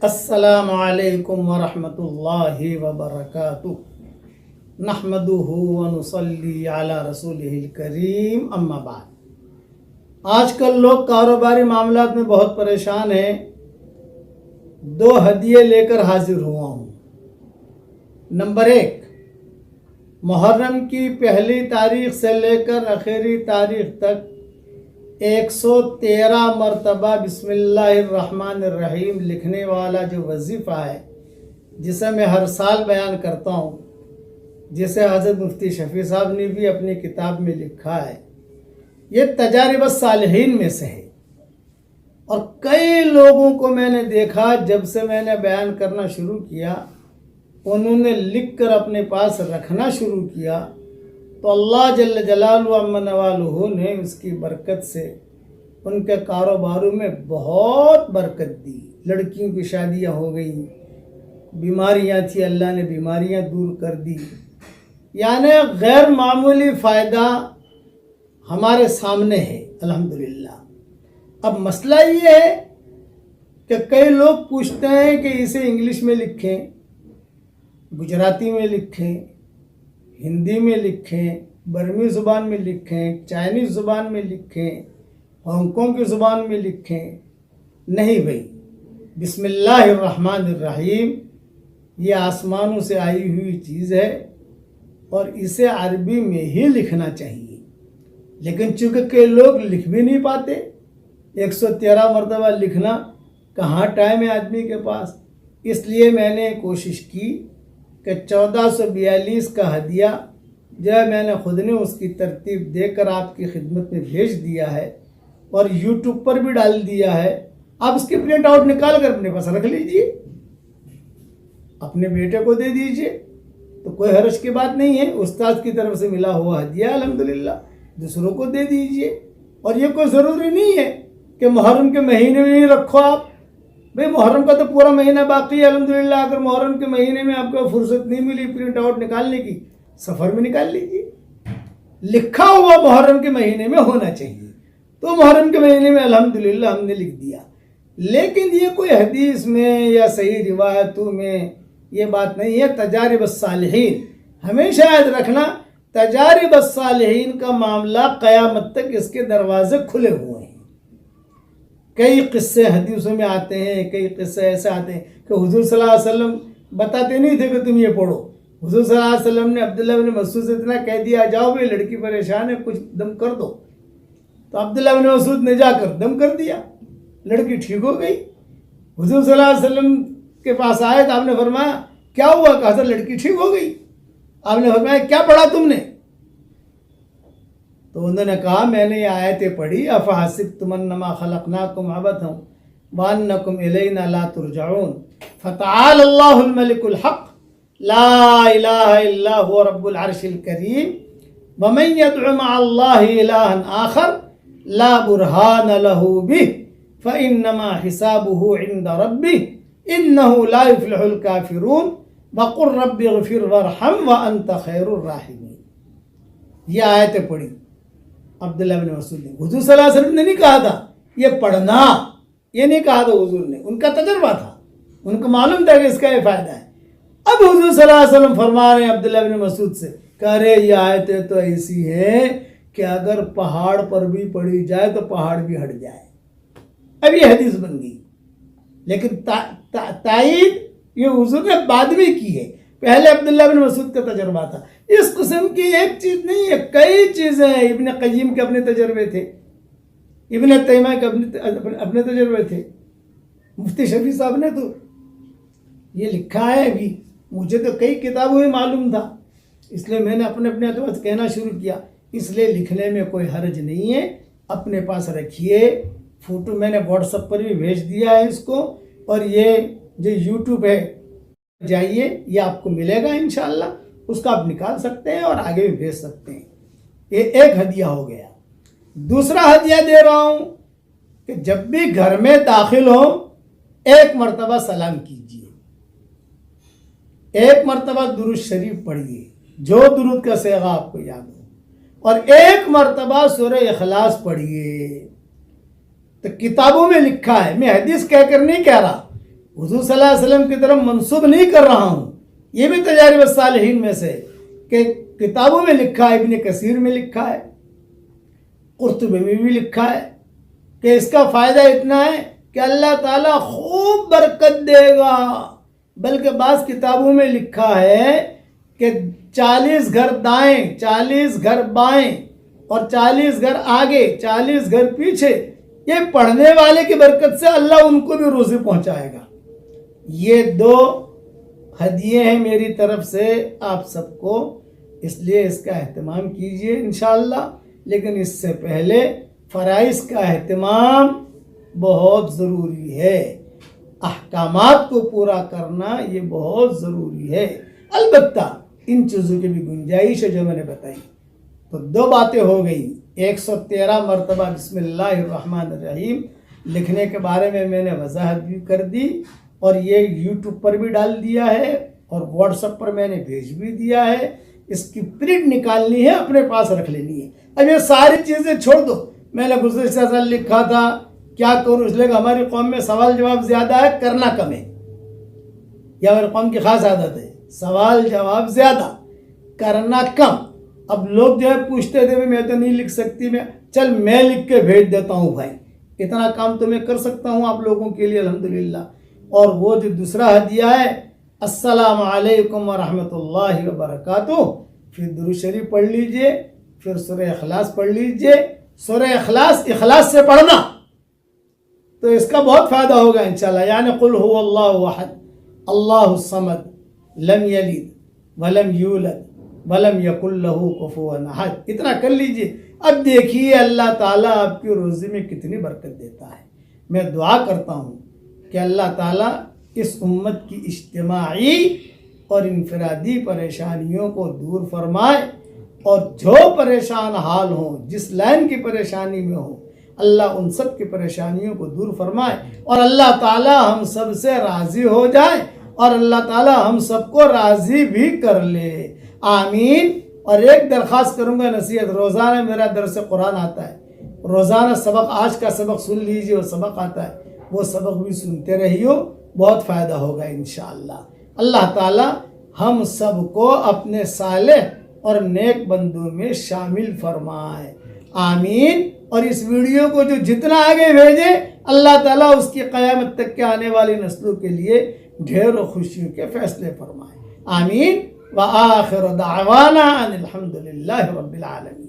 السلام علیکم ورحمۃ اللہ وبرکاتہ نحمدہ ونصلی علی رسولہ الکریم اما بعد۔ آج کل لوگ کاروباری معاملات میں بہت پریشان ہیں۔ 2 ہدیے لے کر حاضر ہوا ہوں۔ نمبر 1، محرم کی پہلی تاریخ سے لے کر آخری تاریخ تک 113 مرتبہ بسم اللہ الرحمن الرحیم لکھنے والا جو وظیفہ ہے، جسے میں ہر سال بیان کرتا ہوں، جسے حضرت مفتی شفیع صاحب نے بھی اپنی کتاب میں لکھا ہے، یہ تجارب الصالحین میں سے ہے۔ اور کئی لوگوں کو میں نے دیکھا، جب سے میں نے بیان کرنا شروع کیا، انہوں نے لکھ کر اپنے پاس رکھنا شروع کیا، تو اللہ جل جلالہ عم نوالہ نے اس کی برکت سے ان کے کاروباروں میں بہت برکت دی۔ لڑکیوں کی شادیاں ہو گئیں، بیماریاں تھیں، اللہ نے بیماریاں دور کر دی، یعنی غیر معمولی فائدہ ہمارے سامنے ہے الحمدللہ۔ اب مسئلہ یہ ہے کہ کئی لوگ پوچھتے ہیں کہ اسے انگلش میں لکھیں، گجراتی میں لکھیں، ہندی میں لکھیں، برمی زبان میں لکھیں، چائنیز زبان میں لکھیں، ہانگ کانگ کی زبان میں لکھیں۔ نہیں بھائی، بسم اللہ الرحمن الرحیم یہ آسمانوں سے آئی ہوئی چیز ہے اور اسے عربی میں ہی لکھنا چاہیے، لیکن چونکہ کئی لوگ لکھ بھی نہیں پاتے، 113 مرتبہ لکھنا کہاں ٹائم ہے آدمی کے پاس، اس لیے میں نے کوشش کی کہ 1442 کا ہدیہ جو ہے میں نے خود نے اس کی ترتیب دے کر آپ کی خدمت میں بھیج دیا ہے اور یوٹیوب پر بھی ڈال دیا ہے۔ آپ اس کی پرنٹ آؤٹ نکال کر اپنے پاس رکھ لیجئے، اپنے بیٹے کو دے دیجئے، تو کوئی حرج کی بات نہیں ہے۔ استاد کی طرف سے ملا ہوا ہدیہ الحمدللہ دوسروں کو دے دیجئے۔ اور یہ کوئی ضروری نہیں ہے کہ محرم کے مہینے میں ہی رکھو آپ، بھئی محرم کا تو پورا مہینہ باقی ہے الحمدللہ۔ اگر محرم کے مہینے میں آپ کو فرصت نہیں ملی پرنٹ آؤٹ نکالنے کی، سفر میں نکال لیجیے۔ لکھا ہوا محرم کے مہینے میں ہونا چاہیے، تو محرم کے مہینے میں الحمدللہ ہم نے لکھ دیا۔ لیکن یہ کوئی حدیث میں یا صحیح روایتوں میں یہ بات نہیں ہے۔ تجارب الصالحین ہمیشہ یاد رکھنا، تجارب الصالحین کا معاملہ قیامت تک اس کے دروازے کھلے ہوئے ہیں۔ کئی قصے حدیثوں میں آتے ہیں، کئی قصے ایسے آتے ہیں کہ حضور صلی اللہ علیہ وسلم بتاتے نہیں تھے کہ تم یہ پڑھو۔ حضور صلی اللہ علیہ وسلم نے عبداللہ بن مسعود سے اتنا کہہ دیا، جاؤ بھائی لڑکی پریشان ہے، کچھ دم کر دو، تو عبداللہ بن مسعود نے جا کر دم کر دیا، لڑکی ٹھیک ہو گئی۔ حضور صلی اللہ علیہ وسلم کے پاس آئے تو آپ نے فرمایا کیا ہوا؟ کہا حضرت لڑکی ٹھیک ہو گئی۔ آپ نے فرمایا کیا پڑھا تم نے؟ تو انہوں نے کہا میں نے یہ آیتیں پڑھی، افحسبتم انما خلقناکم عبثا وانکم الینا لا ترجعون فتعالی اللہ الملک الحق لا الہ الا هو رب العرش الکریم ومن يدع مع اللہ الہا آخر لا برہان له به فانما حسابه عند ربه انه لا يفلح الكافرون وقل رب اغفر وارحم وانت خیر الراحمین۔ یہ آیتیں پڑھی عبداللہ بن مسعود نے۔ حضور صلی اللہ علیہ وسلم نے نہیں کہا تھا یہ پڑھنا، یہ نہیں کہا تھا حضور نے، ان کا تجربہ تھا، ان کو معلوم تھا کہ اس کا یہ فائدہ ہے۔ اب حضور صلی اللہ علیہ وسلم فرما رہے ہیں عبداللہ بن مسعود سے، کہہ رہے یہ آیتیں تو ایسی ہیں کہ اگر پہاڑ پر بھی پڑھی جائے تو پہاڑ بھی ہٹ جائے۔ اب یہ حدیث بن گئی، لیکن تائید یہ حضور نے بعد میں کی ہے، پہلے عبداللہ بن مسعود کا تجربہ تھا۔ اس قسم کی ایک چیز نہیں ہے، کئی چیزیں ہیں۔ ابن قیم کے اپنے تجربے تھے، ابن تیمیہ کے اپنے تجربے تھے، مفتی شفیع صاحب نے تو یہ لکھا ہے ابھی، مجھے تو کئی کتابوں میں معلوم تھا، اس لیے میں نے اپنے ادوار کہنا شروع کیا۔ اس لیے لکھنے میں کوئی حرج نہیں ہے، اپنے پاس رکھیے۔ فوٹو میں نے واٹس ایپ پر بھی بھیج دیا ہے اس کو، اور یہ جو یوٹیوب ہے جائیے، یہ آپ کو ملے گا انشاءاللہ، اس کا آپ نکال سکتے ہیں اور آگے بھی بھیج سکتے ہیں۔ یہ ایک ہدیہ ہو گیا۔ دوسرا ہدیہ دے رہا ہوں کہ جب بھی گھر میں داخل ہو 1 مرتبہ سلام کیجیے، 1 مرتبہ درود شریف پڑھیے، جو درود کا صیغہ آپ کو یاد ہو، اور 1 مرتبہ سورہ اخلاص پڑھیے۔ تو کتابوں میں لکھا ہے، میں حدیث کہہ کر نہیں کہہ رہا، حضور صلی اللہ علیہ وسلم کی طرف منسوب نہیں کر رہا ہوں، یہ بھی تجارب الصالحین میں سے کہ کتابوں میں لکھا ہے، ابن کثیر میں لکھا ہے، قرطبی میں بھی لکھا ہے کہ اس کا فائدہ اتنا ہے کہ اللہ تعالیٰ خوب برکت دے گا، بلکہ بعض کتابوں میں لکھا ہے کہ 40 گھر دائیں، 40 گھر بائیں اور 40 گھر آگے، 40 گھر پیچھے، یہ پڑھنے والے کی برکت سے اللہ ان کو بھی روزی پہنچائے گا۔ یہ 2 ہدیے ہیں میری طرف سے آپ سب کو، اس لیے اس کا اہتمام کیجئے انشاءاللہ۔ لیکن اس سے پہلے فرائض کا اہتمام بہت ضروری ہے، احکامات کو پورا کرنا یہ بہت ضروری ہے۔ البتہ ان چیزوں کی بھی گنجائش ہے جو میں نے بتائی۔ تو 2 باتیں ہو گئی، 113 مرتبہ بسم اللہ الرحمن الرحیم لکھنے کے بارے میں نے وضاحت بھی کر دی، اور یہ یوٹیوب پر بھی ڈال دیا ہے اور واٹس ایپ پر میں نے بھیج بھی دیا ہے۔ اس کی پرنٹ نکالنی ہے، اپنے پاس رکھ لینی ہے۔ اب یہ ساری چیزیں چھوڑ دو، میں نے گزشتہ سال لکھا تھا کیا کروں، اس لیے کہ ہماری قوم میں سوال جواب زیادہ ہے، کرنا کم ہے، یہ ہماری قوم کی خاص عادت ہے، سوال جواب زیادہ کرنا کم۔ اب لوگ جو ہے پوچھتے تھے میں تو نہیں لکھ سکتی، میں لکھ کے بھیج دیتا ہوں بھائی، اتنا کام تو میں کر سکتا ہوں آپ لوگوں کے لیے الحمدللہ۔ اور وہ جو دوسرا ہدیہ ہے، السلام علیکم ورحمۃ اللہ وبرکاتہ، پھر درود شریف پڑھ لیجئے، پھر سورہ اخلاص پڑھ لیجئے۔ سورہ اخلاص سے پڑھنا تو اس کا بہت فائدہ ہوگا انشاءاللہ، یعنی قل هو اللہ احد اللہ الصمد لم یلد ولم یولد ولم یکن له کفوا احد، اتنا کر لیجئے۔ اب دیکھیے اللہ تعالیٰ آپ کی روزی میں کتنی برکت دیتا ہے۔ میں دعا کرتا ہوں کہ اللہ تعالیٰ اس امت کی اجتماعی اور انفرادی پریشانیوں کو دور فرمائے، اور جو پریشان حال ہوں، جس لائن کی پریشانی میں ہوں، اللہ ان سب کی پریشانیوں کو دور فرمائے، اور اللہ تعالیٰ ہم سب سے راضی ہو جائے، اور اللہ تعالیٰ ہم سب کو راضی بھی کر لے، آمین۔ اور ایک درخواست کروں گا، نصیحت، روزانہ میرا درس قرآن آتا ہے، روزانہ سبق، آج کا سبق سن لیجیے، وہ سبق آتا ہے، وہ سبق بھی سنتے رہیو، بہت فائدہ ہوگا انشاءاللہ۔ اللہ تعالیٰ ہم سب کو اپنے صالح اور نیک بندوں میں شامل فرمائے، آمین۔ اور اس ویڈیو کو جو جتنا آگے بھیجے، اللہ تعالیٰ اس کی قیامت تک کے آنے والی نسلوں کے لیے ڈھیر و خوشیوں کے فیصلے فرمائے، آمین۔ وآخر دعوانا ان الحمد للہ رب العالمین۔